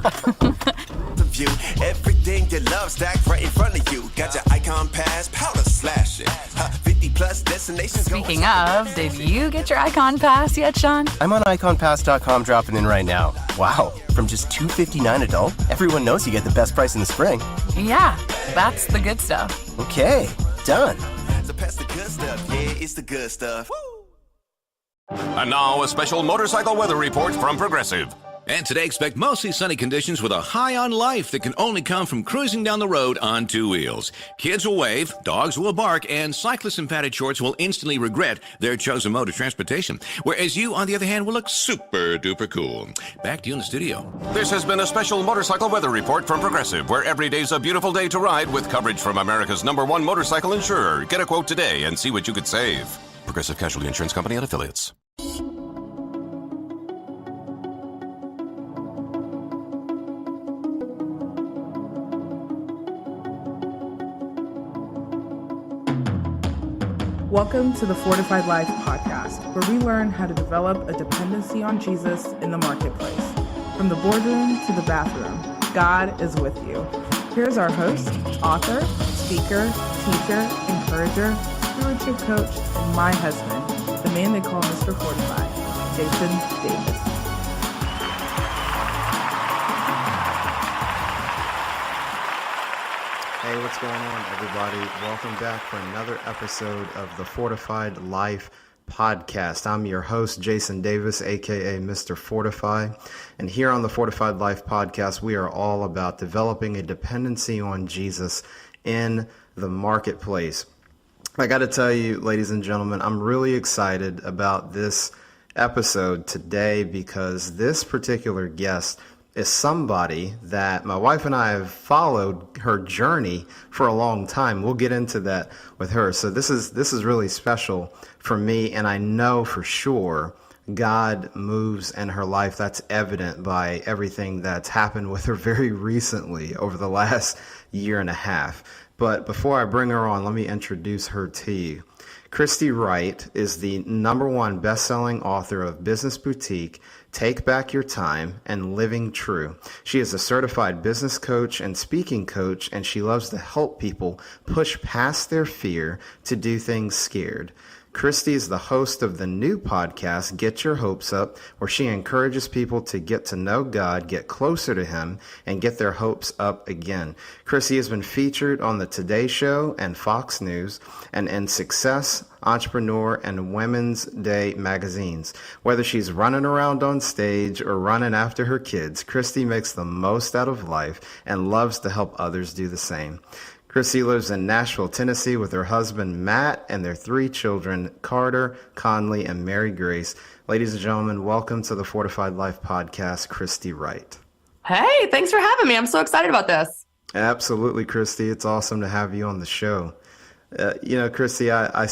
The view, everything you love stacked right in front of you. Got your icon pass, powder slash it. 50 plus destinations. Speaking of, did you get your Icon Pass yet, Sean? I'm on iconpass.com dropping in right now. Wow, from just $259 adult, everyone knows you get the best price in the spring. Yeah, that's the good stuff. Okay, done. So pass the good stuff, yeah, it's the good stuff. And now a special motorcycle weather report from Progressive. And today, expect mostly sunny conditions with a high on life that can only come from cruising down the road on two wheels. Kids will wave, dogs will bark, and cyclists in padded shorts will instantly regret their chosen mode of transportation. Whereas you, on the other hand, will look super duper cool. Back to you in the studio. This has been a special motorcycle weather report from Progressive, where every day's a beautiful day to ride with coverage from America's #1 motorcycle insurer. Get a quote today and see what you could save. Progressive Casualty Insurance Company and affiliates. Welcome to the Fortified Life podcast, where we learn how to develop a dependency on Jesus in the marketplace. From the boardroom to the bathroom, God is with you. Here's our host, author, speaker, teacher, encourager, stewardship coach, and my husband, the man they call Mr. Fortified, Jason Davis. Hey, what's going on, everybody? Welcome back for another episode of the Fortified Life podcast. I'm your host, Jason Davis, aka Mr. Fortify. And here on the Fortified Life podcast, we are all about developing a dependency on Jesus in the marketplace. I got to tell you, ladies and gentlemen, I'm really excited about this episode today because this particular guest is somebody that my wife and I have followed her journey for a long time. We'll get into that with her. So this is really special for me, and I know for sure God moves in her life. That's evident by everything that's happened with her very recently over the last year and a half. But before I bring her on, let me introduce her to you. Christy Wright is the #1 bestselling author of Business Boutique, Take Back Your Time, and Living True. She is a certified business coach and speaking coach, and she loves to help people push past their fear to do things scared. Christy is the host of the new podcast, Get Your Hopes Up, where she encourages people to get to know God, get closer to Him, and get their hopes up again. Christy has been featured on the Today Show and Fox News, and in Success, Entrepreneur, and Women's Day magazines. Whether she's running around on stage or running after her kids, Christy makes the most out of life and loves to help others do the same. Christy lives in Nashville, Tennessee with her husband, Matt, and their 3 children, Carter, Conley, and Mary Grace. Ladies and gentlemen, welcome to the Fortified Life podcast, Christy Wright. Hey, thanks for having me. I'm so excited about this. Absolutely, Christy. It's awesome to have you on the show. Christy,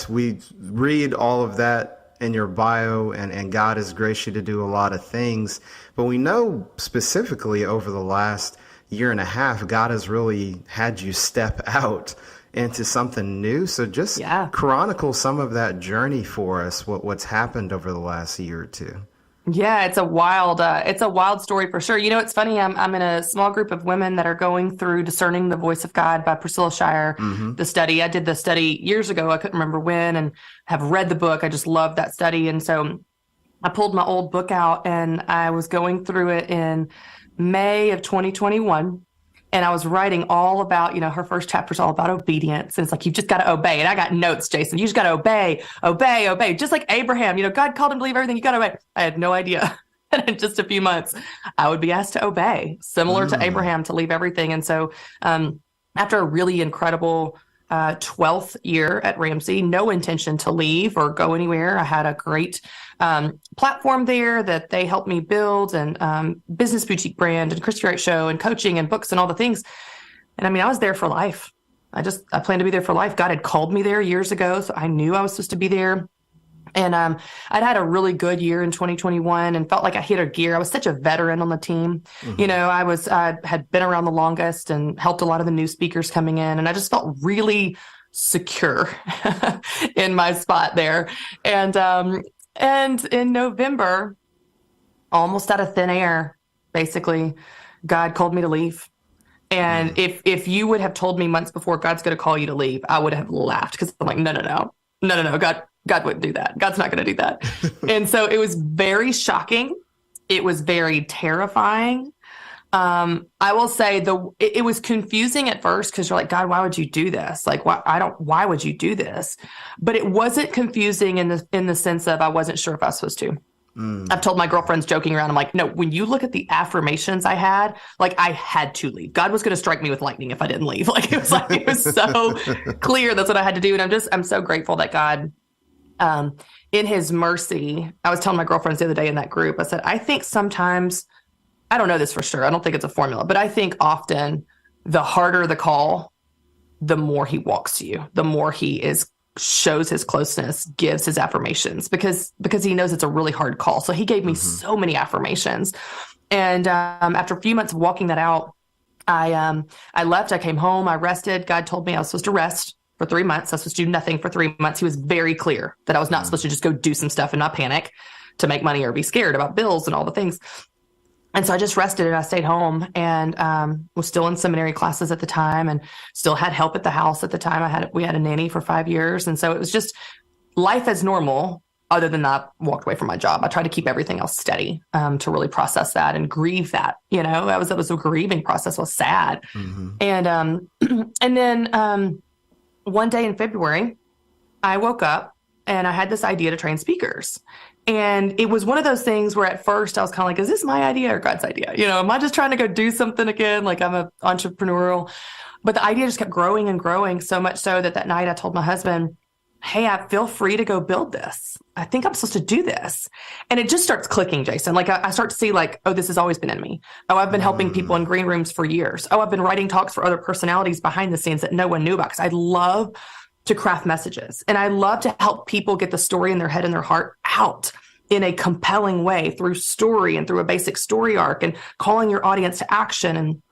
we read all of that in your bio, and God has graced you to do a lot of things. But we know specifically over the last year and a half, God has really had you step out into something new. So just chronicle some of that journey for us, what's happened over the last year or two. Yeah, it's a wild story for sure. You know, it's funny. I'm in a small group of women that are going through Discerning the Voice of God by Priscilla Shirer. Mm-hmm. The study, I did the study years ago. I couldn't remember when, and have read the book. I just love that study. And so I pulled my old book out and I was going through it in May of 2021. And I was writing all about, her first chapter is all about obedience. And it's like, you've just got to obey. And I got notes, Jason. You just got to obey. Just like Abraham, God called him to believe everything. You got to obey. I had no idea. And in just a few months, I would be asked to obey, similar to Abraham, to leave everything. And so after a really incredible 12th year at Ramsey, no intention to leave or go anywhere. I had a great platform there that they helped me build, and business boutique brand and Christy Wright show and coaching and books and all the things. And I was there for life. I planned to be there for life. God had called me there years ago, so I knew I was supposed to be there. And I'd had a really good year in 2021 and felt like I hit a gear. I was such a veteran on the team. Mm-hmm. I had been around the longest and helped a lot of the new speakers coming in. And I just felt really secure in my spot there. And in November, almost out of thin air, basically, God called me to leave. And if you would have told me months before God's going to call you to leave, I would have laughed, because I'm like, no, God wouldn't do that. God's not going to do that. And so it was very shocking. It was very terrifying. I will say it was confusing at first, because you're like, God, why would you do this? Like, why would you do this? But it wasn't confusing in the sense of I wasn't sure if I was supposed to. I've told my girlfriends joking around, I'm like, no, when you look at the affirmations I had, like, I had to leave. God was going to strike me with lightning if I didn't leave. Like, it was so clear. That's what I had to do. And I'm so grateful that God, in his mercy, I was telling my girlfriends the other day in that group, I said, I think sometimes, I don't know this for sure, I don't think it's a formula, but I think often the harder the call, the more he walks to you, the more he shows his closeness, gives his affirmations, because he knows it's a really hard call. So he gave me so many affirmations. And after a few months of walking that out, I left, I came home, I rested. God told me I was supposed to rest for 3 months. I was supposed to do nothing for 3 months. He was very clear that I was not supposed to just go do some stuff and not panic to make money or be scared about bills and all the things. And so I just rested and I stayed home, and was still in seminary classes at the time, and still had help at the house at the time. We had a nanny for 5 years. And so it was just life as normal, other than that, walked away from my job. I tried to keep everything else steady, to really process that and grieve that, that was a grieving process. I was sad. And then one day in February, I woke up and I had this idea to train speakers. And it was one of those things where at first I was kind of like, is this my idea or God's idea? Am I just trying to go do something again? Like, I'm an entrepreneurial. But the idea just kept growing and growing, so much so that night I told my husband, hey, I feel free to go build this. I think I'm supposed to do this. And it just starts clicking, Jason. Like, I start to see, like, oh, this has always been in me. Oh, I've been helping people in green rooms for years. Oh, I've been writing talks for other personalities behind the scenes that no one knew about, because I love to craft messages. And I love to help people get the story in their head and their heart out in a compelling way through story and through a basic story arc, and calling your audience to action and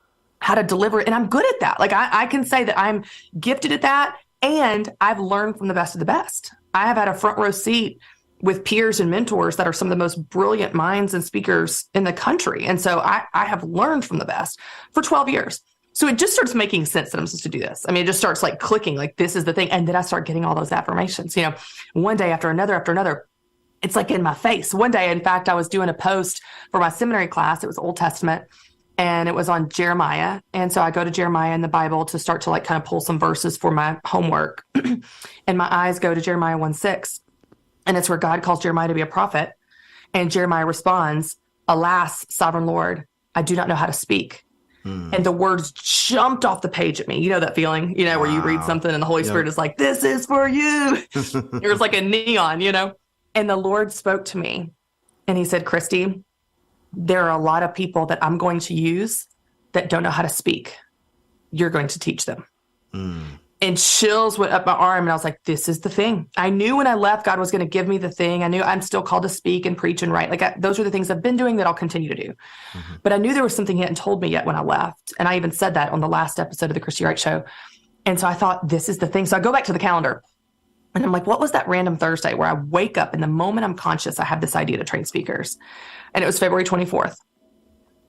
how to deliver it. And I'm good at that. Like, I can say that I'm gifted at that. And I've learned from the best of the best. I have had a front row seat with peers and mentors that are some of the most brilliant minds and speakers in the country. And so I have learned from the best for 12 years. So it just starts making sense that I'm supposed to do this. I mean, it just starts like clicking, like, this is the thing. And then I start getting all those affirmations, one day after another. It's like in my face. One day, in fact, I was doing a post for my seminary class. It was Old Testament, and it was on Jeremiah. And so I go to Jeremiah in the Bible to start to like kind of pull some verses for my homework. And my eyes go to Jeremiah 1:6. And it's where God calls Jeremiah to be a prophet. And Jeremiah responds, alas, sovereign Lord, I do not know how to speak. And the words jumped off the page at me. You know that feeling, where you read something and the Holy Spirit is like, this is for you. It was like a neon, And the Lord spoke to me and he said, Christy, there are a lot of people that I'm going to use that don't know how to speak. You're going to teach them. And chills went up my arm, and I was like, this is the thing. I knew when I left, God was going to give me the thing. I knew I'm still called to speak and preach and write. Like, those are the things I've been doing that I'll continue to do. But I knew there was something he hadn't told me yet when I left. And I even said that on the last episode of the Christy Wright Show. And so I thought, this is the thing. So I go back to the calendar and I'm like, what was that random Thursday where I wake up and the moment I'm conscious, I have this idea to train speakers? And it was February 24th.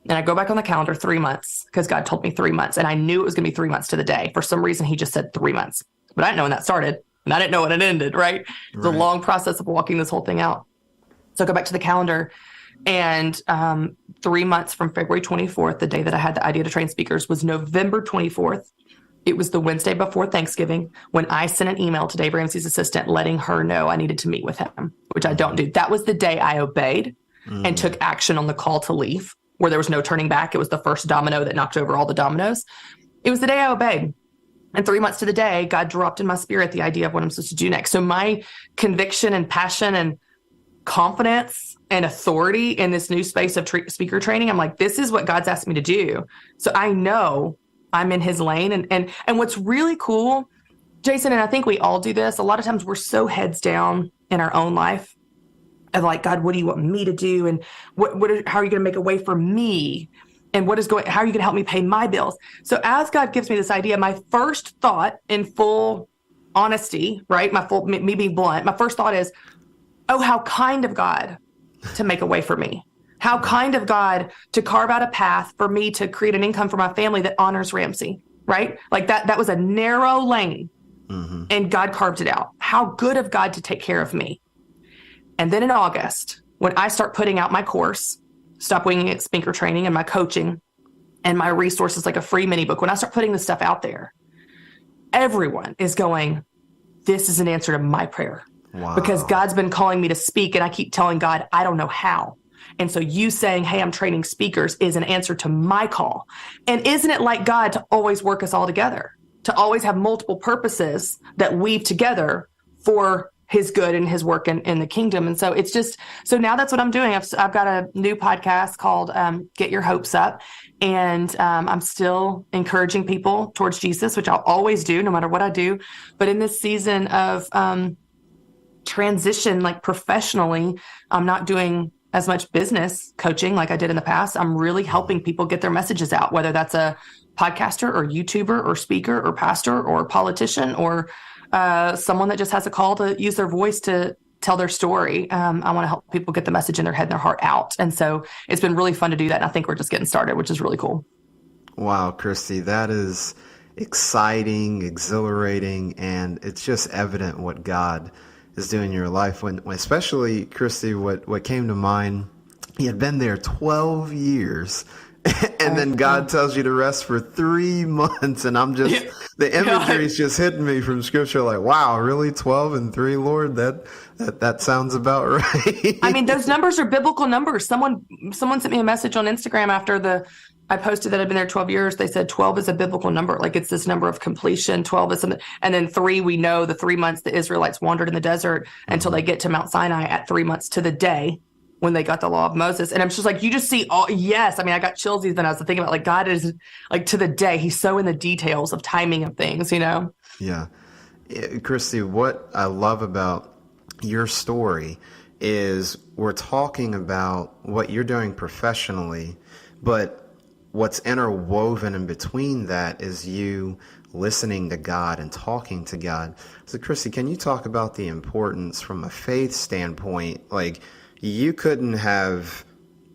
And I go back on the calendar 3 months, because God told me 3 months. And I knew it was going to be 3 months to the day. For some reason, he just said 3 months. But I didn't know when that started. And I didn't know when it ended, right? It's a long process of walking this whole thing out. So I go back to the calendar. And 3 months from February 24th, the day that I had the idea to train speakers, was November 24th. It was the Wednesday before Thanksgiving when I sent an email to Dave Ramsey's assistant letting her know I needed to meet with him, which I don't do. That was the day I obeyed and took action on the call to leave, where there was no turning back. It was the first domino that knocked over all the dominoes. It was the day I obeyed. And 3 months to the day, God dropped in my spirit the idea of what I'm supposed to do next. So my conviction and passion and confidence and authority in this new space of speaker training, I'm like, this is what God's asked me to do. So I know I'm in his lane. And what's really cool, Jason, and I think we all do this, a lot of times we're so heads down in our own life of like, God, what do you want me to do? And how are you going to make a way for me? And how are you going to help me pay my bills? So as God gives me this idea, my first thought, in full honesty, right? Me being blunt, my first thought is, oh, how kind of God to make a way for me. How kind of God to carve out a path for me to create an income for my family that honors Ramsey, right? Like that was a narrow lane, and God carved it out. How good of God to take care of me. And then in August, when I start putting out my course, Stop Winging It Speaker Training, and my coaching and my resources like a free mini book, when I start putting this stuff out there, everyone is going, this is an answer to my prayer. Wow. Because God's been calling me to speak, and I keep telling God, I don't know how. And so you saying, hey, I'm training speakers is an answer to my call. And isn't it like God to always work us all together, to always have multiple purposes that weave together for his good and his work in the kingdom? And so it's just, so now that's what I'm doing. I've got a new podcast called Get Your Hopes Up. And I'm still encouraging people towards Jesus, which I'll always do no matter what I do. But in this season of transition, like professionally, I'm not doing as much business coaching like I did in the past. I'm really helping people get their messages out, whether that's a podcaster or YouTuber or speaker or pastor or politician or someone that just has a call to use their voice to tell their story. I want to help people get the message in their head and their heart out. And so it's been really fun to do that. And I think we're just getting started, which is really cool. Wow, Christy, that is exciting, exhilarating, and it's just evident what God is doing in your life. When especially, Christy, what came to mind, you had been there 12 years and then God tells you to rest for 3 months. And I'm just, the imagery is just hitting me from scripture. Like, wow, really 12 and 3, Lord? That sounds about right. I mean, those numbers are biblical numbers. Someone sent me a message on Instagram after I posted that I've been there 12 years. They said 12 is a biblical number. Like, it's this number of completion. 12 is something. And then 3, we know the 3 months the Israelites wandered in the desert until they get to Mount Sinai at 3 months to the day when they got the law of Moses. And I'm just like, you just see all, yes. I mean, I got chills even as I was thinking about, like, God is like to the day. He's so in the details of timing of things, you know? Yeah. Christy, what I love about your story is we're talking about what you're doing professionally, but what's interwoven in between that is you listening to God and talking to God. So, Christy, can you talk about the importance from a faith standpoint? Like, you couldn't have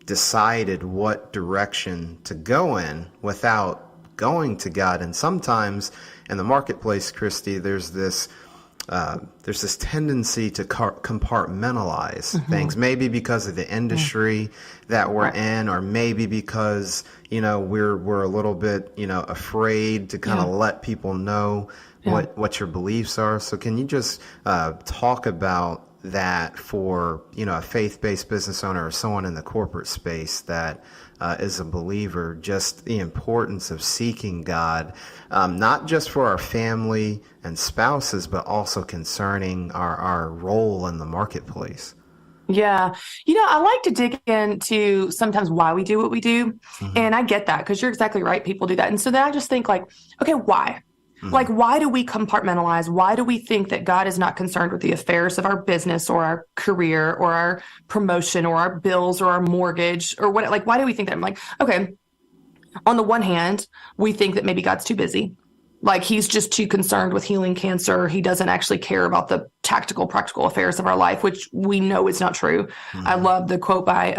decided what direction to go in without going to God. And sometimes in the marketplace, Christy, there's this tendency to compartmentalize things, maybe because of the industry that we're in, or maybe because, we're a little bit, afraid to kind of let people know what your beliefs are. So can you just talk about that for, a faith-based business owner or someone in the corporate space that is a believer, just the importance of seeking God, not just for our family and spouses, but also concerning our role in the marketplace? Yeah. I like to dig into sometimes why we do what we do. And I get that, because you're exactly right. People do that. And so then I just think, like, okay, why? Like, why do we compartmentalize? Why do we think that God is not concerned with the affairs of our business or our career or our promotion or our bills or our mortgage or what? Like, why do we think that? I'm like, okay, on the one hand, we think that maybe God's too busy. Like, he's just too concerned with healing cancer. He doesn't actually care about the tactical, practical affairs of our life, which we know is not true. I love the quote by,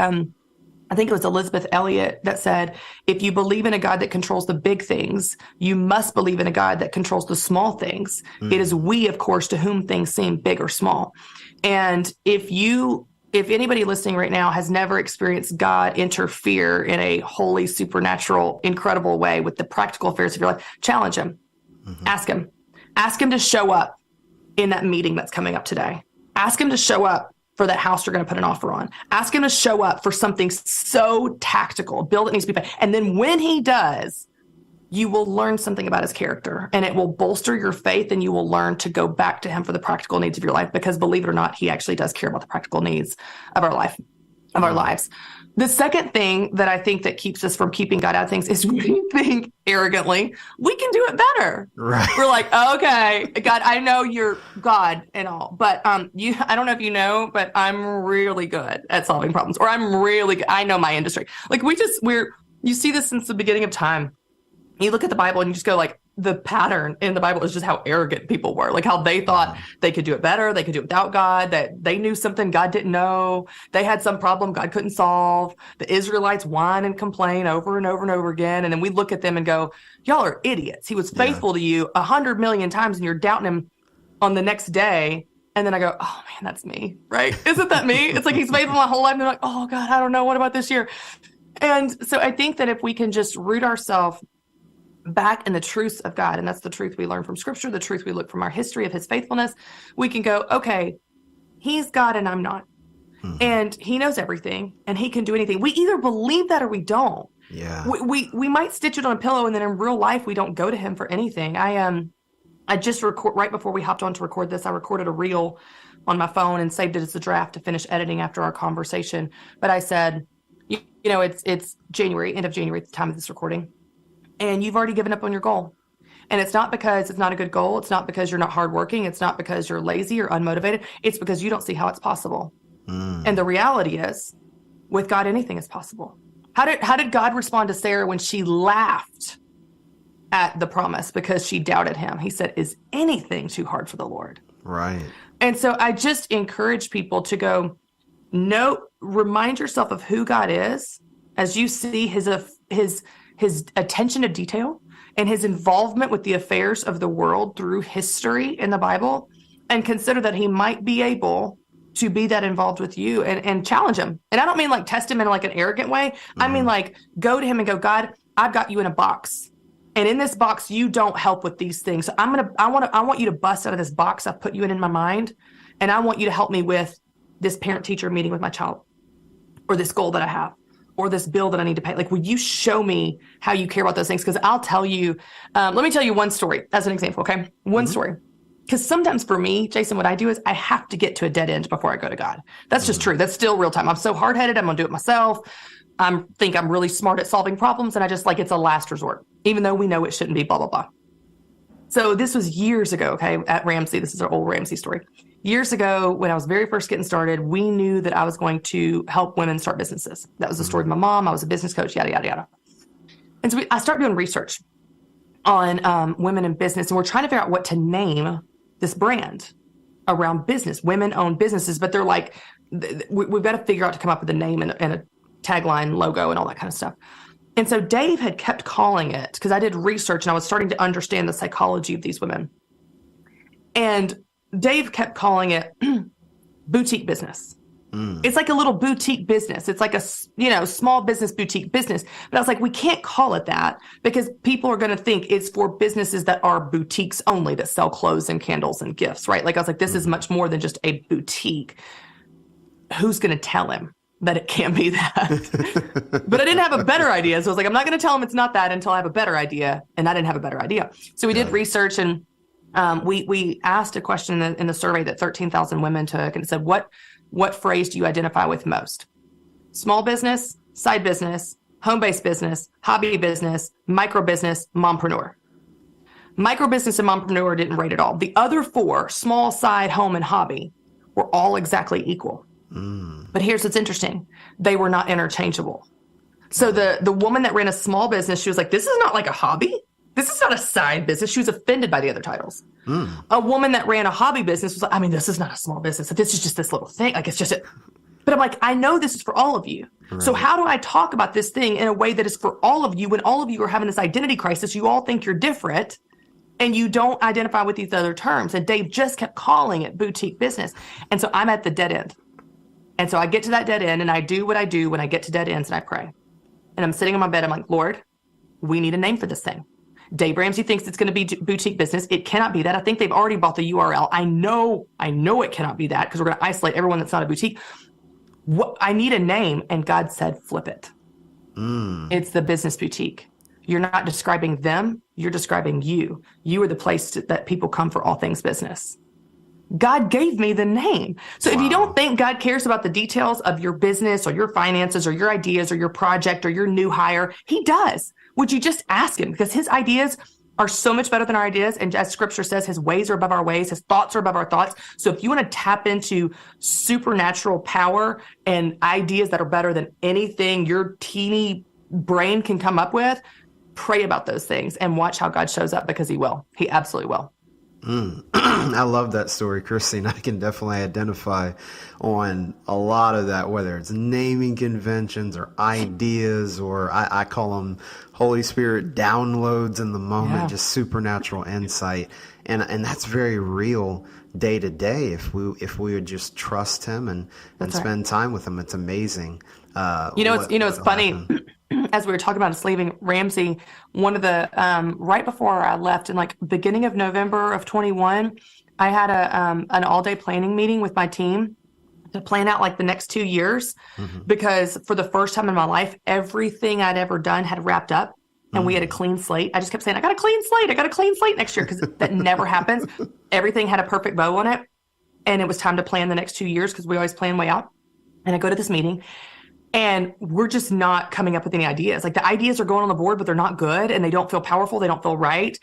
I think it was Elizabeth Elliot, that said, if you believe in a God that controls the big things, you must believe in a God that controls the small things. It is we, of course, to whom things seem big or small. And if anybody listening right now has never experienced God interfere in a holy, supernatural, incredible way with the practical affairs of your life, challenge him. Ask him to show up in that meeting that's coming up today. Ask him to show up for that house you're going to put an offer on. Ask him to show up for something so tactical, a bill that needs to be paid. And then when he does, you will learn something about his character, and it will bolster your faith, and you will learn to go back to him for the practical needs of your life, because believe it or not, he actually does care about the practical needs of our life, of our lives. The second thing that I think that keeps us from keeping God out of things is we think arrogantly we can do it better. Right. We're like, okay, God, I know you're God and all, but I don't know if you know, but I'm really good at solving problems, or I know my industry. Like, you see this since the beginning of time. You look at the Bible and you just go, like, the pattern in the Bible is just how arrogant people were, like how they thought they could do it better. They could do it without God, that they knew something God didn't know. They had some problem God couldn't solve. The Israelites whine and complain over and over and over again. And then we look at them and go, y'all are idiots. He was faithful to you 100 million times and you're doubting him on the next day. And then I go, oh man, that's me, right? Isn't that me? It's like he's faithful my whole life. And they're like, oh God, I don't know. What about this year? And so I think that if we can just root ourselves back in the truths of God, and that's the truth we learn from Scripture, the truth we look from our history of his faithfulness, we can go, okay, he's God and I'm not. And he knows everything and he can do anything. We either believe that or we don't. Yeah. We might stitch it on a pillow and then in real life, we don't go to him for anything. I just right before we hopped on to record this, I recorded a reel on my phone and saved it as a draft to finish editing after our conversation. But I said, you know, it's January, end of January at the time of this recording, and you've already given up on your goal. And it's not because it's not a good goal. It's not because you're not hardworking. It's not because you're lazy or unmotivated. It's because you don't see how it's possible. And the reality is, with God, anything is possible. How did God respond to Sarah when she laughed at the promise because she doubted him? He said, is anything too hard for the Lord? Right. And so I just encourage people to go, no, remind yourself of who God is as you see his attention to detail and his involvement with the affairs of the world through history in the Bible, and consider that he might be able to be that involved with you and challenge him. And I don't mean like test him in like an arrogant way. I mean like go to him and go, God, I've got you in a box. And in this box, you don't help with these things. So I want you to bust out of this box I've put you in my mind. And I want you to help me with this parent-teacher meeting with my child, or this goal that I have, or this bill that I need to pay. Like, will you show me how you care about those things? Because I'll tell you, let me tell you one story as an example, okay? One story. Because sometimes for me, Jason, what I do is I have to get to a dead end before I go to God. That's just true. That's still real time. I'm so hard-headed. I'm going to do it myself. I think I'm really smart at solving problems. And I just like, it's a last resort, even though we know it shouldn't be, blah, blah, blah. So this was years ago, okay, at Ramsey. This is our old Ramsey story. Years ago, when I was very first getting started, we knew that I was going to help women start businesses. That was the story of my mom. I was a business coach, yada, yada, yada. And so I started doing research on women in business. And we're trying to figure out what to name this brand around business. Women own businesses, but they're like, we've got to figure out to come up with a name and a tagline, logo, and all that kind of stuff. And so Dave had kept calling it, because I did research and I was starting to understand the psychology of these women. And Dave kept calling it boutique business. It's like a little boutique business. It's like a, small business boutique business. But I was like, we can't call it that, because people are going to think it's for businesses that are boutiques only, that sell clothes and candles and gifts, right? Like I was like, this is much more than just a boutique. Who's going to tell him that it can't be that? But I didn't have a better idea. So I was like, I'm not going to tell him it's not that until I have a better idea. And I didn't have a better idea. So we did research, and we asked a question in the survey that 13,000 women took, and it said, what phrase do you identify with most? Small business, side business, home-based business, hobby business, micro business, mompreneur. Micro business and mompreneur didn't rate at all. The other four, small, side, home, and hobby, were all exactly equal. But here's what's interesting. They were not interchangeable. So the woman that ran a small business, she was like, this is not like a hobby. This is not a side business. She was offended by the other titles. A woman that ran a hobby business was like, I mean, this is not a small business. This is just this little thing. Like, it's just it. But I'm like, I know this is for all of you. Right. So how do I talk about this thing in a way that is for all of you, when all of you are having this identity crisis? You all think you're different and you don't identify with these other terms. And Dave just kept calling it boutique business. And so I'm at the dead end. And so I get to that dead end, and I do what I do when I get to dead ends, and I pray. And I'm sitting on my bed. I'm like, Lord, we need a name for this thing. Dave Ramsey thinks it's going to be boutique business. It cannot be that. I think they've already bought the URL. I know it cannot be that, because we're going to isolate everyone that's not a boutique. I need a name. And God said, flip it. It's the business boutique. You're not describing them. You're describing you. You are the place that people come for all things business. God gave me the name. So if you don't think God cares about the details of your business or your finances or your ideas or your project or your new hire, he does. Would you just ask him? Because his ideas are so much better than our ideas. And as scripture says, his ways are above our ways. His thoughts are above our thoughts. So if you want to tap into supernatural power and ideas that are better than anything your teeny brain can come up with, pray about those things and watch how God shows up, because he will. He absolutely will. I love that story, Christy, and I can definitely identify on a lot of that, whether it's naming conventions or ideas, or I call them Holy Spirit downloads in the moment, just supernatural insight. And that's very real day to day if we would just trust him and spend time with him. It's amazing. It's funny. As we were talking about us leaving Ramsey, one of the right before I left in like beginning of November of 21, I had an all-day planning meeting with my team to plan out like the next 2 years, because for the first time in my life, everything I'd ever done had wrapped up and we had a clean slate. I just kept saying, I got a clean slate. I got a clean slate next year, because that never happens. Everything had a perfect bow on it. And it was time to plan the next 2 years, because we always plan way out. And I go to this meeting, and we're just not coming up with any ideas. Like, the ideas are going on the board, but they're not good, and they don't feel powerful. They don't feel right.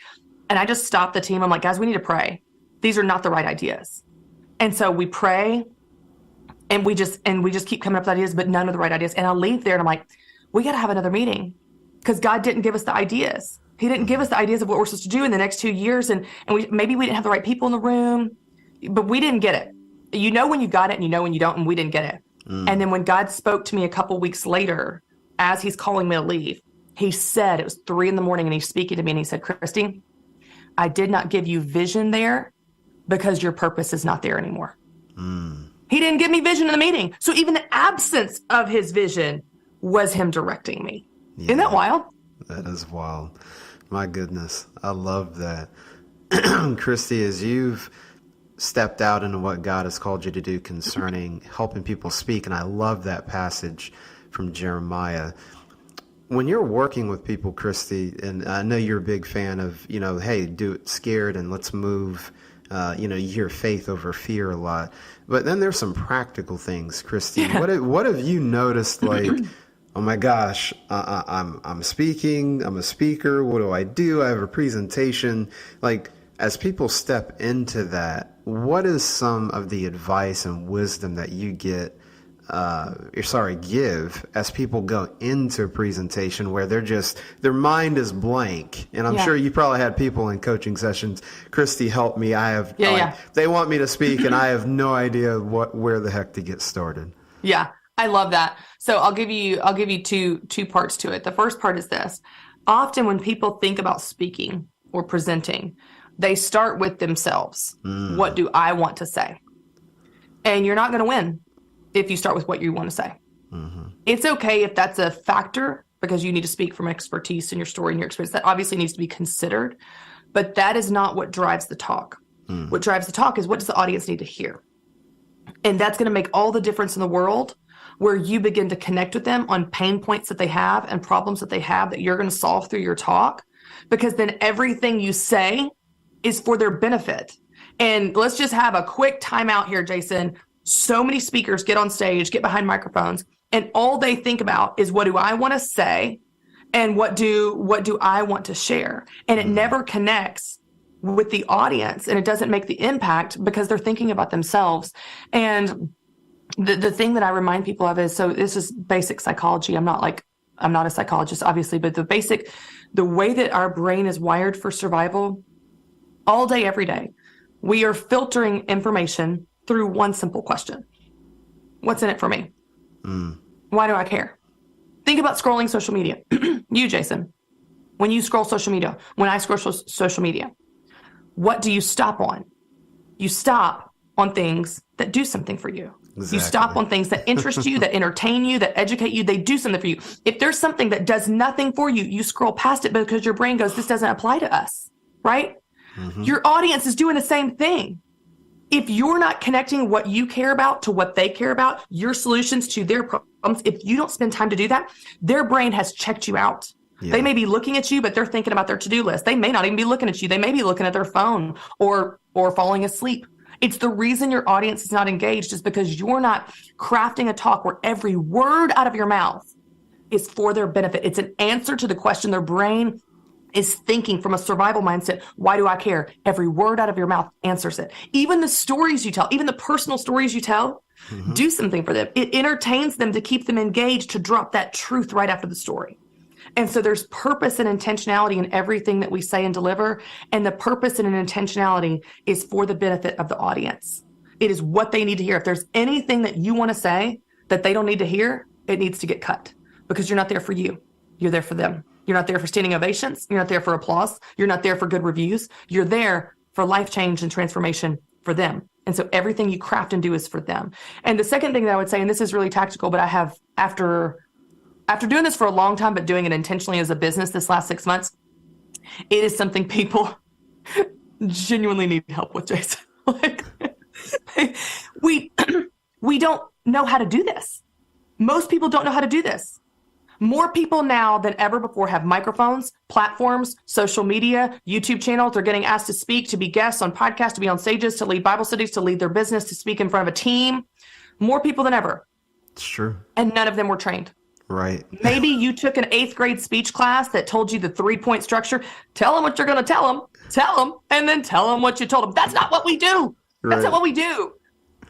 And I just stopped the team. I'm like, guys, we need to pray. These are not the right ideas. And so we pray, and we just keep coming up with ideas, but none of the right ideas. And I'll leave there, and I'm like, we got to have another meeting, because God didn't give us the ideas. He didn't give us the ideas of what we're supposed to do in the next 2 years. And maybe we didn't have the right people in the room, but we didn't get it. You know when you got it, and you know when you don't, and we didn't get it. And then when God spoke to me a couple weeks later, as he's calling me to leave, he said, it was 3 a.m, and he's speaking to me, and he said, Christy, I did not give you vision there because your purpose is not there anymore. He didn't give me vision in the meeting. So even the absence of his vision was him directing me. Yeah, isn't that wild? That is wild. My goodness. I love that. Christy, as you've stepped out into what God has called you to do concerning helping people speak, and I love that passage from Jeremiah. When you're working with people, Christy, and I know you're a big fan of, hey, do it scared and let's move, you hear faith over fear a lot. But then there's some practical things, Christy. Yeah. What have you noticed, like, oh my gosh, I'm speaking, I'm a speaker, what do? I have a presentation. Like, as people step into that, what is some of the advice and wisdom that you give as people go into a presentation where their mind is blank? And I'm sure you probably had people in coaching sessions, Christy, help me. They want me to speak and I have no idea where the heck to get started. Yeah, I love that. So I'll give you two parts to it. The first part is this. Often when people think about speaking or presenting, they start with themselves. What do I want to say? And you're not going to win if you start with what you want to say. It's okay if that's a factor, because you need to speak from expertise in your story and your experience. That obviously needs to be considered, but that is not what drives the talk. What drives the talk is, what does the audience need to hear? And that's going to make all the difference in the world, where you begin to connect with them on pain points that they have and problems that they have that you're going to solve through your talk, because then everything you say is for their benefit. And let's just have a quick timeout here, Jason. So many speakers get on stage, get behind microphones, and all they think about is, what do I want to say? And what do I want to share? And it never connects with the audience, and it doesn't make the impact, because they're thinking about themselves. And the thing that I remind people of is, so this is basic psychology. I'm not a psychologist, obviously, but the way that our brain is wired for survival, all day, every day, we are filtering information through one simple question. What's in it for me? Why do I care? Think about scrolling social media. You, Jason, when you scroll social media, when I scroll social media, what do you stop on? You stop on things that do something for you. Exactly. You stop on things that interest you, that entertain you, that educate you. They do something for you. If there's something that does nothing for you, you scroll past it, because your brain goes, this doesn't apply to us, right? Your audience is doing the same thing. If you're not connecting what you care about to what they care about, your solutions to their problems, if you don't spend time to do that, their brain has checked you out. Yeah. They may be looking at you, but they're thinking about their to-do list. They may not even be looking at you. They may be looking at their phone or falling asleep. It's the reason your audience is not engaged, is because you're not crafting a talk where every word out of your mouth is for their benefit. It's an answer to the question their brain is thinking from a survival mindset. Why do I care? Every word out of your mouth answers it. Even the stories you tell, even the personal stories you tell, do something for them. It entertains them to keep them engaged, to drop that truth right after the story. And so there's purpose and intentionality in everything that we say and deliver. And the purpose and intentionality is for the benefit of the audience. It is what they need to hear. If there's anything that you want to say that they don't need to hear, it needs to get cut, because you're not there for you. You're there for them. You're not there for standing ovations. You're not there for applause. You're not there for good reviews. You're there for life change and transformation for them. And so everything you craft and do is for them. And the second thing that I would say, and this is really tactical, but I have, after doing this for a long time, but doing it intentionally as a business this last 6 months, it is something people genuinely need help with, Jason. Like, we don't know how to do this. Most people don't know how to do this. More people now than ever before have microphones, platforms, social media, YouTube channels. They're getting asked to speak, to be guests on podcasts, to be on stages, to lead Bible studies, to lead their business, to speak in front of a team. More people than ever. It's true. And none of them were trained. Right. Maybe you took an 8th grade speech class that told you the 3-point structure. Tell them what you're going to tell them, and then tell them what you told them. That's not what we do. That's not what we do.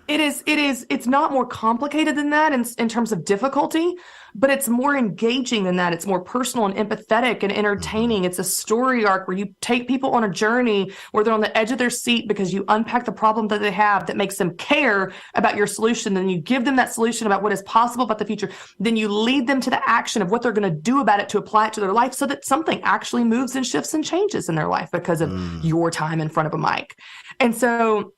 It's not more complicated than that in terms of difficulty, but it's more engaging than that. It's more personal and empathetic and entertaining. It's a story arc where you take people on a journey where they're on the edge of their seat because you unpack the problem that they have that makes them care about your solution. Then you give them that solution about what is possible about the future. Then you lead them to the action of what they're going to do about it to apply it to their life so that something actually moves and shifts and changes in their life because of your time in front of a mic. And so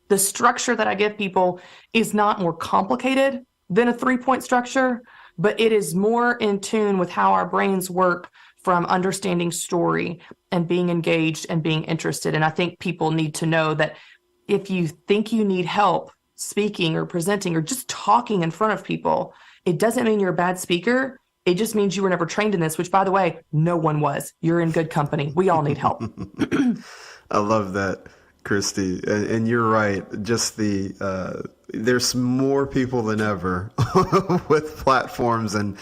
the structure that I give people is not more complicated than a 3-point structure, but it is more in tune with how our brains work from understanding story and being engaged and being interested. And I think people need to know that if you think you need help speaking or presenting or just talking in front of people, it doesn't mean you're a bad speaker. It just means you were never trained in this, which, by the way, no one was. You're in good company. We all need help. I love that, Christy, and you're right. Just there's more people than ever with platforms, and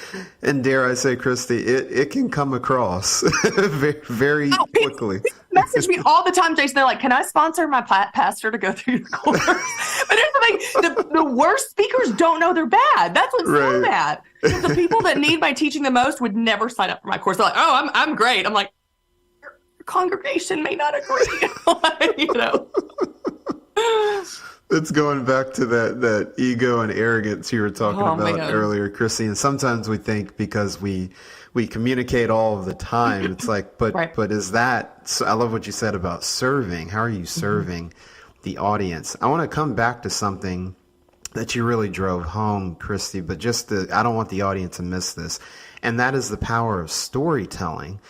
dare I say, Christy, it can come across very quickly. People message me all the time, Jason. They're like, "Can I sponsor my pastor to go through your course?" But here's the thing: the worst speakers don't know they're bad. That's what's so bad. The people that need my teaching the most would never sign up for my course. They're like, "Oh, I'm great." I'm like, congregation may not agree. You know. It's going back to that ego and arrogance you were talking about earlier, Chrissy. And sometimes we think because we communicate all of the time, it's like, but is that? So I love what you said about serving. How are you serving the audience? I want to come back to something that you really drove home, Christy. But I don't want the audience to miss this. And that is the power of storytelling.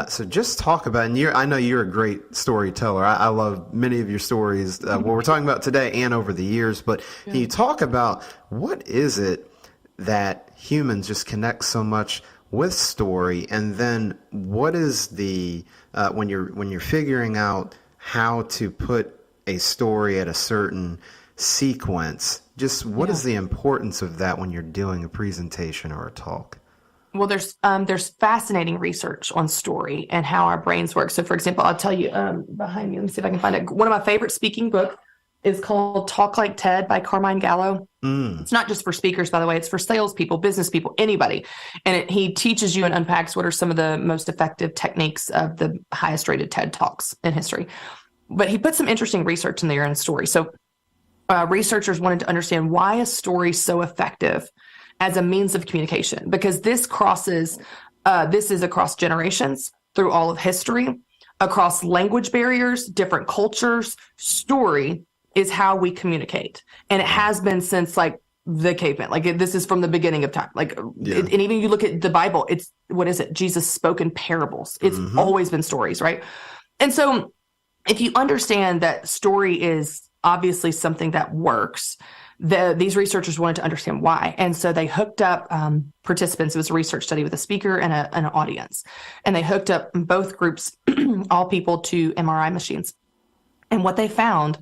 So just talk about, and I know you're a great storyteller. I love many of your stories, what we're talking about today and over the years. But can you talk about what is it that humans just connect so much with story? And then what is the, when you're figuring out how to put a story at a certain sequence, just what is the importance of that when you're doing a presentation or a talk? Well, there's fascinating research on story and how our brains work. So, for example, I'll tell you behind me. Let me see if I can find it. One of my favorite speaking books is called Talk Like Ted by Carmine Gallo. It's not just for speakers, by the way. It's for salespeople, business people, anybody. And he teaches you and unpacks what are some of the most effective techniques of the highest rated TED Talks in history. But he put some interesting research in there in story. So researchers wanted to understand why is story so effective as a means of communication, because this is across generations, through all of history, across language barriers, different cultures. Story is how we communicate. And it has been since like the caveman. This is from the beginning of time. And even you look at the Bible, it's, what is it? Jesus spoke in parables. It's always been stories, right? And so if you understand that story is obviously something that works, these researchers wanted to understand why. And so they hooked up participants. It was a research study with a speaker and an audience. And they hooked up both groups, all people, to MRI machines. And what they found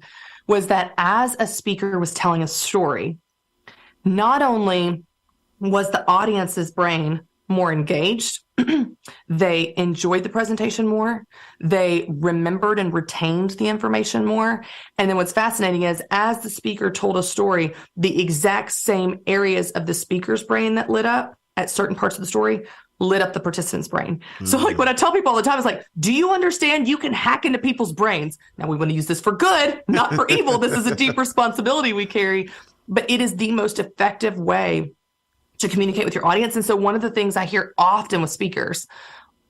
was that as a speaker was telling a story, not only was the audience's brain more engaged, they enjoyed the presentation more, they remembered and retained the information more. And then what's fascinating is as the speaker told a story, the exact same areas of the speaker's brain that lit up at certain parts of the story lit up the participant's brain. So like what I tell people all the time is like, do you understand you can hack into people's brains? Now we want to use this for good, not for evil. This is a deep responsibility we carry, but it is the most effective way to communicate with your audience. And so one of the things I hear often with speakers,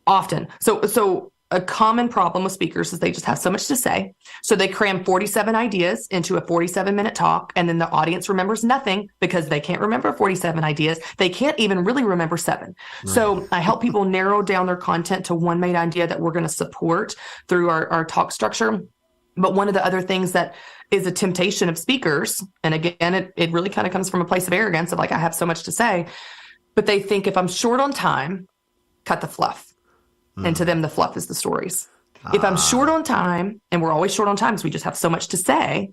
so a common problem with speakers is they just have so much to say. So they cram 47 ideas into a 47-minute talk, and then the audience remembers nothing because they can't remember 47 ideas. They can't even really remember 7. Right. So I help people narrow down their content to one main idea that we're going to support through our talk structure. But one of the other things that is a temptation of speakers, and again, it really kind of comes from a place of arrogance of like, I have so much to say, but they think if I'm short on time, cut the fluff. And to them, the fluff is the stories. If I'm short on time, and we're always short on time because we just have so much to say,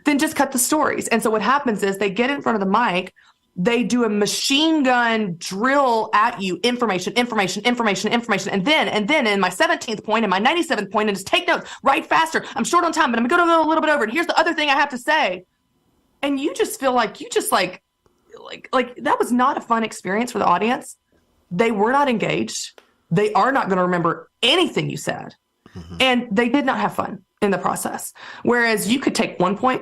then just cut the stories. And so what happens is they get in front of the mic, they do a machine gun drill at you, information. And then in my 17th point and my 97th point, and just take notes, write faster. I'm short on time, but I'm going to go a little bit over. And here's the other thing I have to say. And you just feel like like that was not a fun experience for the audience. They were not engaged. They are not going to remember anything you said. And they did not have fun in the process. Whereas you could take one point,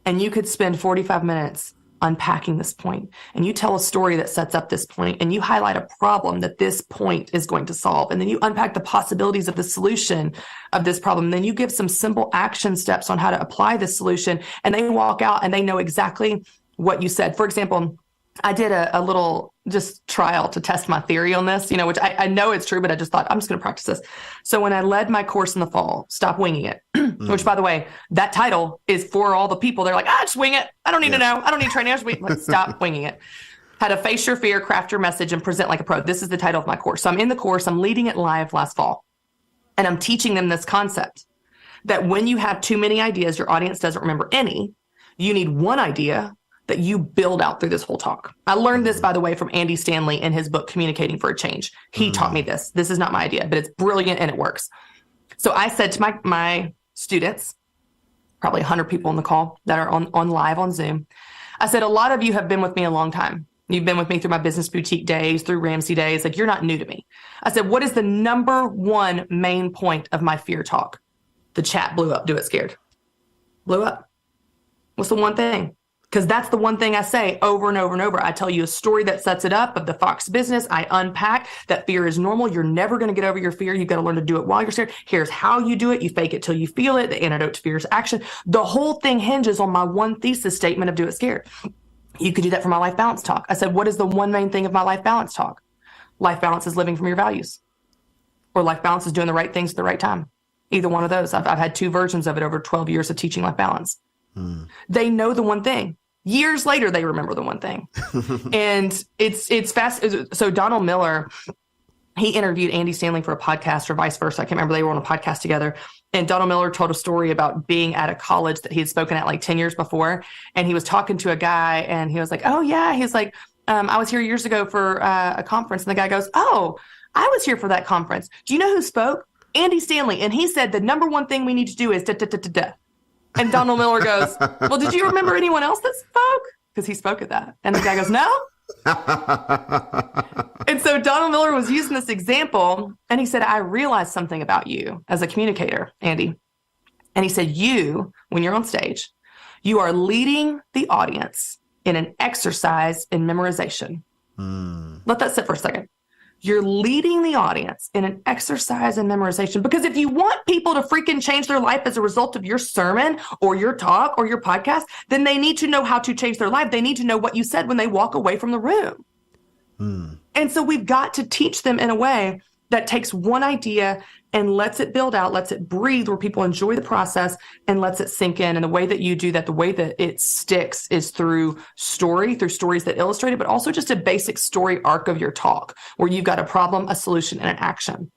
and you could spend 45 minutes unpacking this point, and you tell a story that sets up this point, and you highlight a problem that this point is going to solve. And then you unpack the possibilities of the solution of this problem. And then you give some simple action steps on how to apply this solution. And they walk out and they know exactly what you said. For example, I did a little just trial to test my theory on this, which I know it's true, but I just thought I'm just going to practice this. So when I led my course in the fall, Stop Winging It, which by the way, that title is for all the people. They're like, just wing it. I don't need to know. I don't need training. Let's stop winging it. How to face your fear, craft your message, and present like a pro. This is the title of my course. So I'm in the course. I'm leading it live last fall. And I'm teaching them this concept that when you have too many ideas, your audience doesn't remember any. You need one idea that you build out through this whole talk. I learned this, by the way, from Andy Stanley in his book, Communicating for a Change. He taught me this. This is not my idea, but it's brilliant and it works. So I said to my students, probably 100 people on the call that are on live on Zoom, I said, a lot of you have been with me a long time. You've been with me through my business boutique days, through Ramsey days. Like, you're not new to me. I said, what is the number one main point of my fear talk? The chat blew up. Do it scared. Blew up. What's the one thing? Because that's the one thing I say over and over and over. I tell you a story that sets it up of the Fox business. I unpack that fear is normal. You're never going to get over your fear. You've got to learn to do it while you're scared. Here's how you do it. You fake it till you feel it. The antidote to fear is action. The whole thing hinges on my one thesis statement of do it scared. You could do that for my life balance talk. I said, what is the one main thing of my life balance talk? Life balance is living from your values. Or life balance is doing the right things at the right time. Either one of those. I've had 2 versions of it over 12 years of teaching life balance. They know the one thing. Years later, they remember the one thing. And it's fast. So Donald Miller, he interviewed Andy Stanley for a podcast or vice versa. I can't remember. They were on a podcast together. And Donald Miller told a story about being at a college that he had spoken at like 10 years before. And he was talking to a guy and he was like, oh yeah. He's like, I was here years ago for a conference. And the guy goes, oh, I was here for that conference. Do you know who spoke? Andy Stanley. And he said, the number one thing we need to do is da-da-da-da-da. And Donald Miller goes, well, did you remember anyone else that spoke? Because he spoke at that. And the guy goes, no. And so Donald Miller was using this example. And he said, I realized something about you as a communicator, Andy. And he said, you, when you're on stage, you are leading the audience in an exercise in memorization. Let that sit for a second. You're leading the audience in an exercise in memorization. Because if you want people to freaking change their life as a result of your sermon or your talk or your podcast, then they need to know how to change their life. They need to know what you said when they walk away from the room. And so we've got to teach them in a way that takes one idea and lets it build out, lets it breathe, where people enjoy the process and lets it sink in. And the way that you do that, the way that it sticks is through stories that illustrate it, but also just a basic story arc of your talk, where you've got a problem, a solution, and an action.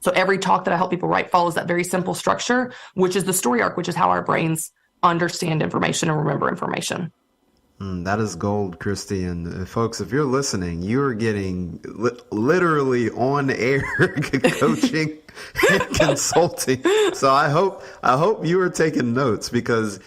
So every talk that I help people write follows that very simple structure, which is the story arc, which is how our brains understand information and remember information. That is gold, Christy. And folks, if you're listening, you are getting literally on air coaching and consulting. So I hope you are taking notes, because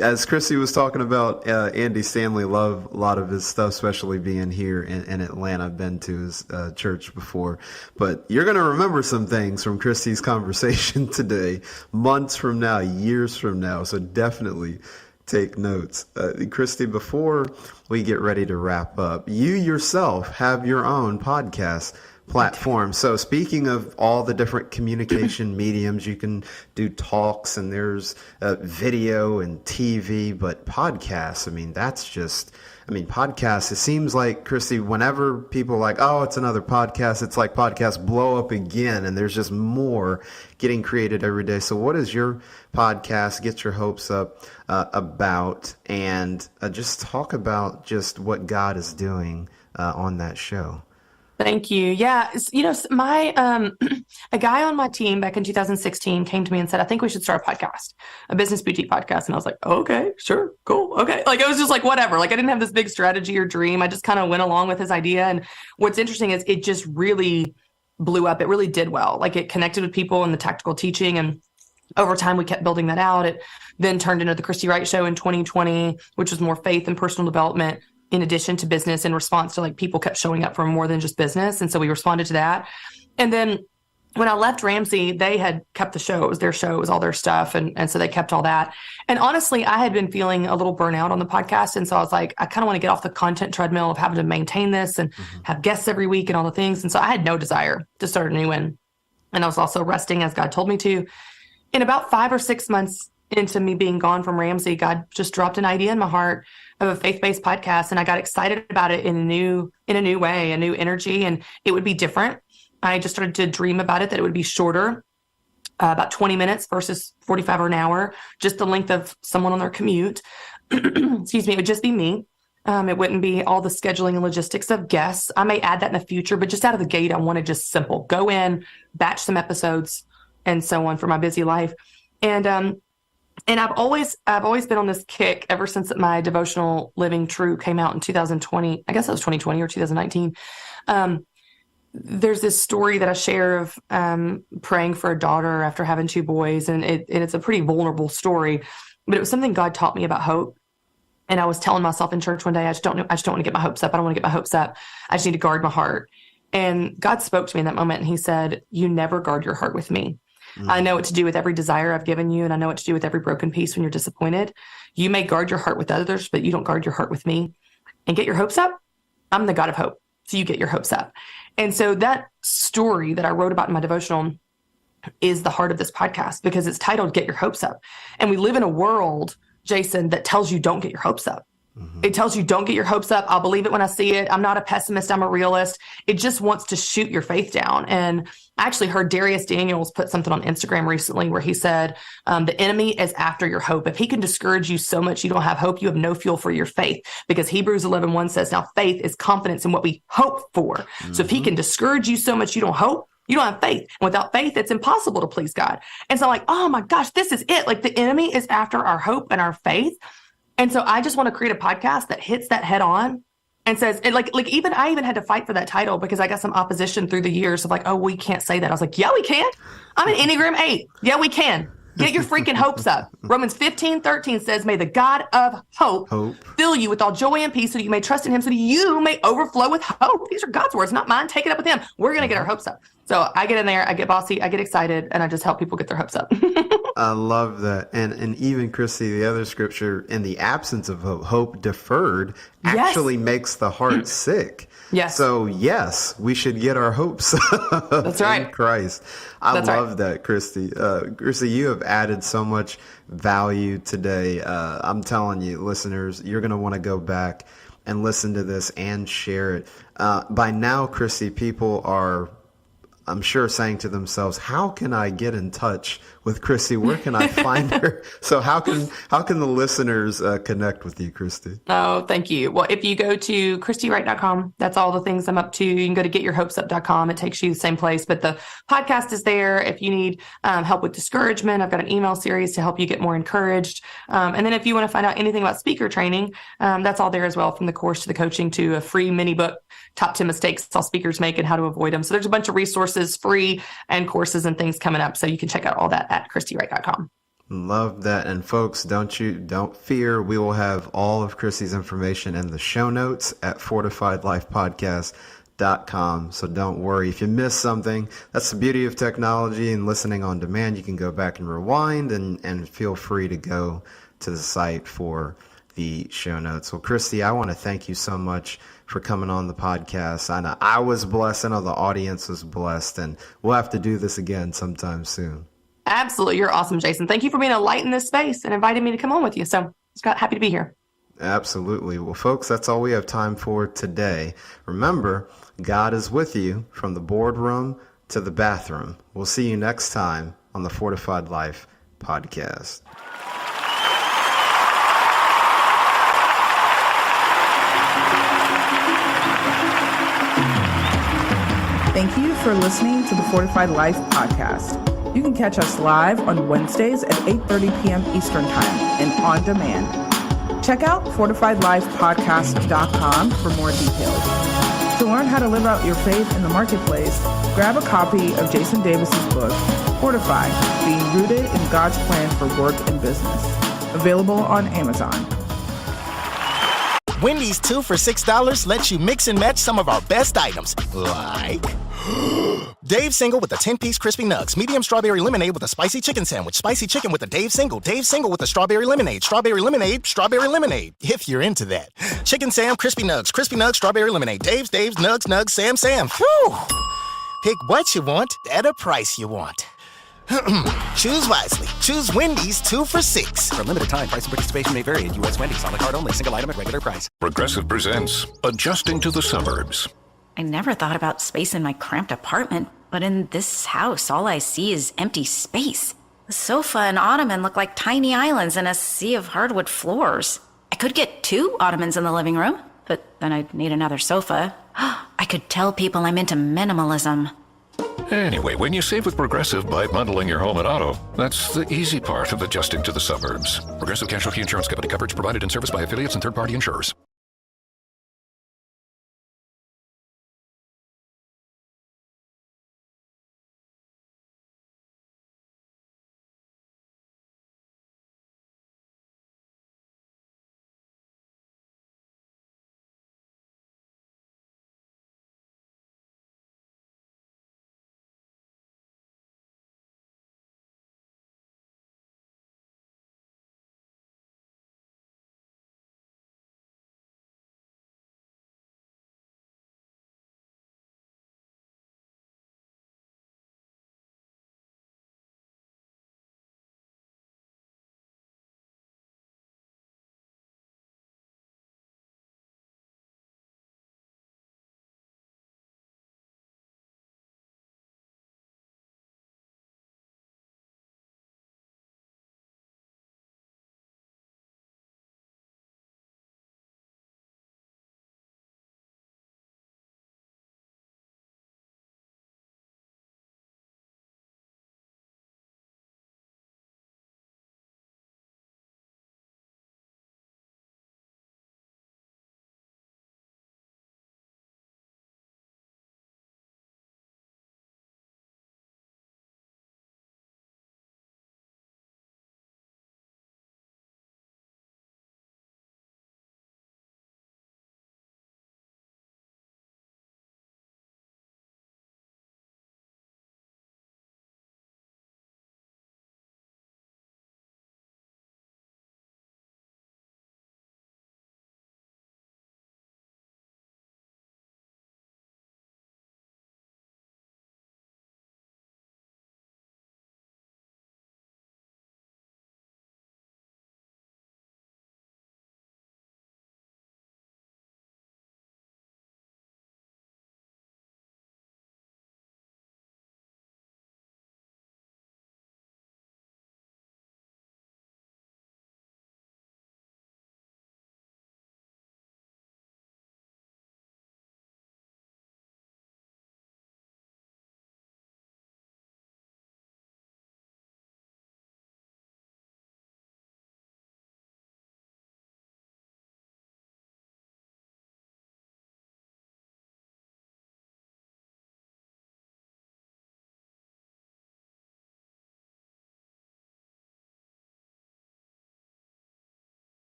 as Christy was talking about, Andy Stanley, love a lot of his stuff, especially being here in Atlanta. I've been to his church before, but you're going to remember some things from Christy's conversation today, months from now, years from now. So definitely take notes. Christy, before we get ready to wrap up, you yourself have your own podcast platform. So speaking of all the different communication mediums, you can do talks, and there's video and TV, but podcasts, podcasts, it seems like, Christy, whenever people are like, oh, it's another podcast, it's like podcasts blow up again, and there's just more getting created every day. So what is your podcast, Get Your Hopes Up, about? And just talk about just what God is doing on that show. Thank you. Yeah. My, a guy on my team back in 2016 came to me and said, I think we should start a podcast, a business boutique podcast. And I was like, okay, sure. Cool. Okay. Like, it was just like, whatever. Like, I didn't have this big strategy or dream. I just kind of went along with his idea. And what's interesting is it just really blew up. It really did well. Like, it connected with people in the tactical teaching. And over time, we kept building that out. It then turned into the Christy Wright Show in 2020, which was more faith and personal development in addition to business, in response to, like, people kept showing up for more than just business. And so we responded to that. And then when I left Ramsey, they had kept the show. It was their show. It was all their stuff. And so they kept all that. And honestly, I had been feeling a little burnout on the podcast. And so I was like, I kind of want to get off the content treadmill of having to maintain this and have guests every week and all the things. And so I had no desire to start a new one. And I was also resting as God told me to. In about 5 or 6 months into me being gone from Ramsey, God just dropped an idea in my heart of a faith-based podcast. And I got excited about it in a new way, a new energy, and it would be different. I just started to dream about it, that it would be shorter, about 20 minutes versus 45 or an hour, just the length of someone on their commute. Excuse me. It would just be me. It wouldn't be all the scheduling and logistics of guests. I may add that in the future, but just out of the gate, I wanted just simple, go in, batch some episodes and so on for my busy life. And I've always been on this kick ever since my devotional Living True came out in 2020. I guess it was 2020 or 2019. There's this story that I share of praying for a daughter after having 2 boys, and it's a pretty vulnerable story, but it was something God taught me about hope. And I was telling myself in church one day, I just don't want to get my hopes up. I don't want to get my hopes up. I just need to guard my heart. And God spoke to me in that moment, and he said, you never guard your heart with me. I know what to do with every desire I've given you, and I know what to do with every broken piece when you're disappointed. You may guard your heart with others, but you don't guard your heart with me. And get your hopes up. I'm the God of hope. So you get your hopes up. And so that story that I wrote about in my devotional is the heart of this podcast, because it's titled Get Your Hopes Up. And we live in a world, Jason, that tells you don't get your hopes up. It tells you don't get your hopes up. I'll believe it when I see it. I'm not a pessimist. I'm a realist. It just wants to shoot your faith down. And I actually heard Darius Daniels put something on Instagram recently where he said, the enemy is after your hope. If he can discourage you so much you don't have hope, you have no fuel for your faith, because Hebrews 11:1 says, now faith is confidence in what we hope for. So if he can discourage you so much you don't hope, you don't have faith. And without faith, it's impossible to please God. And so, like, oh my gosh, this is it. Like, the enemy is after our hope and our faith. And so I just want to create a podcast that hits that head on and says, and I even had to fight for that title, because I got some opposition through the years of like, oh, we can't say that. I was like, yeah, we can. I'm an Enneagram 8. Yeah, we can. Get your freaking hopes up. Romans 15:13 says, may the God of hope fill you with all joy and peace, so that you may trust in him, so that you may overflow with hope. These are God's words, not mine. Take it up with him. We're going to get our hopes up. So I get in there, I get bossy, I get excited, and I just help people get their hopes up. I love that. And even, Christy, the other scripture, in the absence of hope deferred actually makes the heart sick. Yes. So, yes, we should get our hopes up. That's right. In Christ. I love that, Christy. Christy, you have added so much value today. I'm telling you, listeners, you're going to want to go back and listen to this and share it. By now, Christy, people are, I'm sure, saying to themselves, how can I get in touch with Christy, where can I find her? So how can the listeners connect with you, Christy? Oh, thank you. Well, if you go to ChristyWright.com, that's all the things I'm up to. You can go to getyourhopesup.com. It takes you the same place, but the podcast is there. If you need help with discouragement, I've got an email series to help you get more encouraged. And then if you want to find out anything about speaker training, that's all there as well, from the course to the coaching to a free mini book, Top 10 Mistakes All Speakers Make and How to Avoid Them. So there's a bunch of resources, free, and courses and things coming up. So you can check out all that at ChristyWright.com. Love that. And folks, don't fear. We will have all of Christy's information in the show notes at fortifiedlifepodcast.com. So don't worry if you miss something. That's the beauty of technology and listening on demand. You can go back and rewind and feel free to go to the site for the show notes. Well, Christy, I want to thank you so much for coming on the podcast. I know I was blessed. I know the audience was blessed, and we'll have to do this again sometime soon. Absolutely. You're awesome, Jason. Thank you for being a light in this space and inviting me to come on with you. So Scott, happy to be here. Absolutely. Well, folks, that's all we have time for today. Remember, God is with you from the boardroom to the bathroom. We'll see you next time on the Fortified Life podcast. Thank you for listening to the Fortified Life podcast. You can catch us live on Wednesdays at 8:30 p.m. Eastern Time and on demand. Check out fortifiedlifepodcast.com for more details. To learn how to live out your faith in the marketplace, grab a copy of Jason Davis's book, Fortified, Being Rooted in God's Plan for Work and Business. Available on Amazon. Wendy's 2 for $6 lets you mix and match some of our best items, like Dave Single with a 10-piece crispy nugs, medium strawberry lemonade with a spicy chicken sandwich, spicy chicken with a Dave Single with a strawberry lemonade, strawberry lemonade, if you're into that. Chicken Sam, crispy nugs, strawberry lemonade, Dave's, nugs, Sam. Whew. Pick what you want at a price you want. Choose wisely. Choose Wendy's 2 for $6. For a limited time, price and participation may vary at U.S. Wendy's. On the card only. Single item at regular price. Progressive presents Adjusting to the Suburbs. I never thought about space in my cramped apartment, but in this house, all I see is empty space. The sofa and ottoman look like tiny islands in a sea of hardwood floors. I could get 2 ottomans in the living room, but then I'd need another sofa. I could tell people I'm into minimalism. Anyway, when you save with Progressive by bundling your home and auto, that's the easy part of adjusting to the suburbs. Progressive Casualty Insurance Company, coverage provided in service by affiliates and third-party insurers.